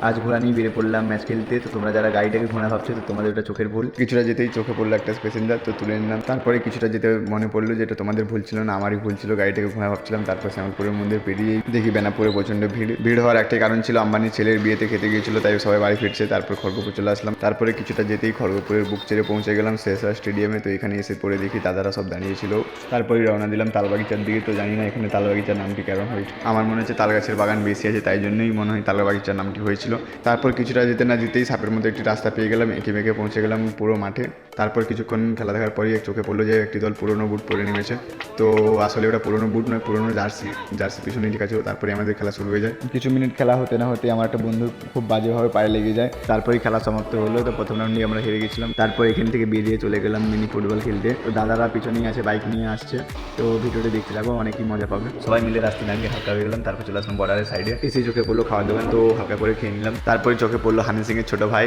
আজ ঘোড়া নিয়ে বেরিয়ে পড়লাম ম্যাচ খেলতে। তো তোমরা যারা গাড়িটাকে ঘোড়া ভাবছো তো তোমাদের ওটা চোখের ভুল। কিছুটা যেতেই চোখে পড়লো একটা প্যাসেঞ্জার, তো তুলে নিলাম। তারপরে কিছুটা যেতে মনে পড়লো যে এটা তোমাদের ভুল ছিল না, আমারই ভুল ছিল, গাড়িটাকে ঘোড়া ভাবছিলাম। তারপর শ্যামলপুরের মন্দির পেরিয়েই দেখি বেনাপুরে প্রচণ্ড ভিড় হওয়ার একটাই কারণ ছিল, আম্বানির ছেলের বিয়েতে খেতে গিয়েছিল, তাই সবাই বাড়ি ফিরছে। তারপর খড়গপুর চলে আসলাম। তারপরে কিছুটা যেতেই খড়গপুরের বুক চেড়ে পৌঁছে গেলাম শেষা স্টেডিয়ামে। তো এখানে এসে পরে দেখি দাদারা সব দাঁড়িয়েছিল। তারপরেই রওনা দিলাম তালবাগিচার দিকে। তো জানি না এখানে তালবাগিচার নামটি কেন হয়েছে, আমার মনে হচ্ছে তালগাছের বাগান বেশি আছে তাই জন্যই মনে হয় তালবাগিচার নামটি হয়েছিল। তারপর কিছুটা যেতে না যেতেই সাপের মধ্যে একটি রাস্তা পেয়ে গেলাম, এঁকে মেঁকে পৌঁছে গেলাম পুরো মাঠে। তারপর কিছুক্ষণ খেলা দেখার পরই চোখে পড়লো যে একটি দল পুরনো বুট পরে নেমেছে। তো আসলে ওটা পুরনো বুট নয়, পুরনো জার্সি পিছনে লেখা ছিল। তারপরে আমাদের খেলা শুরু হয়ে যায়। কিছু মিনিট খেলা হতে না হতে আমার একটা বন্ধু খুব বাজেভাবে পায়ে লেগে যায়। তারপরেই খেলা সমাপ্ত হলো। তো প্রথম রাউন্ডে আমরা হেরে গেছিলাম। তারপর এখান থেকে বেরিয়ে চলে গেলাম মিনি ফুটবল খেলতে। তো দাদারা পিছনেই আছে, বাইক নিয়ে আসছে। তো ভিডিওটা দেখতে থাকো, অনেকই মজা পাবে। সবাই মিলে রাস্তায় নামিয়ে হালকা হয়ে গেলাম। তারপর চলে আসলাম বর্ডারের সাইডে। এসে চোখে পড়লো খাওয়ার দোকান, তো হালকা করে খেয়ে নিলাম। তারপরে চোখে পড়লো হানি সিং এর ছোট ভাই।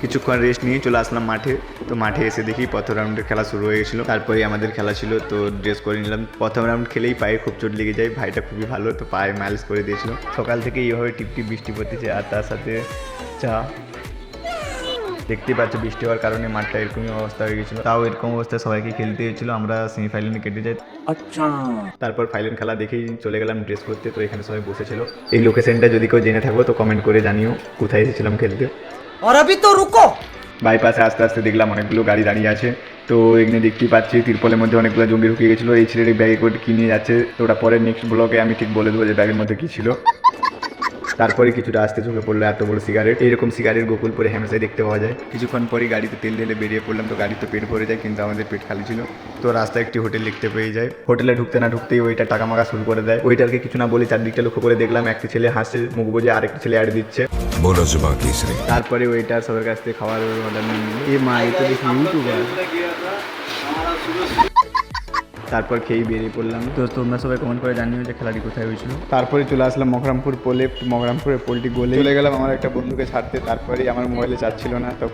কিছুক্ষণ রেস্ট নিয়ে চলে আসলাম মাঠে। তো মাঠে এসে দেখি প্রথম রাউন্ডের খেলা শুরু হয়ে গেছিলো। তারপরে আমাদের খেলা ছিল, তো ড্রেস করে নিলাম। প্রথম রাউন্ড খেলেই পায়ে খুব চোট লেগে যায়, ভাইটা খুবই ভালো, তো পায়ে মালিশ করে দিয়েছিল। সকাল থেকে এইভাবে টিপটিপ বৃষ্টি পড়তেছে, আর তার সাথে চা। দেখতে পাচ্ছ বৃষ্টি হওয়ার কারণে মাঠটা এরকমই অবস্থা হয়ে গেছিলো। তাও এরকম অবস্থায় সবাইকে খেলতে হয়েছিল, আমরা সেমিফাইনালে কেটে যাই। আচ্ছা, তারপর ফাইনাল খেলা দেখেই চলে গেলাম ড্রেস করতে। তো এখানে সবাই বসেছিল। এই লোকেশনটা যদি কেউ জেনে থাকো তো কমেন্ট করে জানিও কোথায় এসেছিলাম খেলতে। और अभी तो रुको। বাইপাসে আস্তে আস্তে দেখলাম অনেকগুলো গাড়ি দাঁড়িয়ে আছে। তো এখানে দেখতেই পাচ্ছি তিরপলের মধ্যে অনেকগুলো জঙ্গি ঢুকিয়ে গেছিলো। এই ছেলেটি ব্যাগে করে কী নিয়ে যাচ্ছে, তো ওটা পরে নেক্সট ব্লগে আমি ঠিক বলে দেবো যে ব্যাগের মধ্যে কী ছিল। তারপরে কিছুটা আসতে চোখে পড়লো এত বড় সিগারেট। এইরকম সিগারেট গোকুল পরে হ্যামেশাই দেখতে পাওয়া যায়। কিছুক্ষণ পরেই গাড়িতে তেল ঢেলে বেরিয়ে পড়লাম। তো গাড়িতে পেট ভরে যায়, কিন্তু আমাদের পেট খালি ছিল। তো রাস্তায় একটি হোটেল দেখতে পেয়ে যায়। হোটেলে ঢুকতে না ঢুকতেই ওইটা টাকা মাকা শুরু করে দেয়। ওইটারকে কিছু না বলে চারদিকটা লক্ষ্য করে দেখলাম একটি ছেলে হাসছে মুখ বুঝে, আরেকটি ছেলে অ্যাড দিচ্ছে। তারপরে ওইটার সবার কাছ থেকে খাওয়ার অর্ডার নিয়ে নিল। এ মা, এই তো দেখি ইউটিউবার। তারপর খেয়েই বেরিয়ে পড়লাম। তো তোমরা সবাই কমেন্ট করে জানিও যে খেলাটি কোথায় হয়েছিল। তারপরে চলে আসলাম মকরামপুর পোলে। মকরামপুরের পোলটি গোলে চলে গেলাম আমার একটা বন্ধুকে ছাড়তে। তারপরেই আমার মোবাইলে চার্জ ছিল না, তো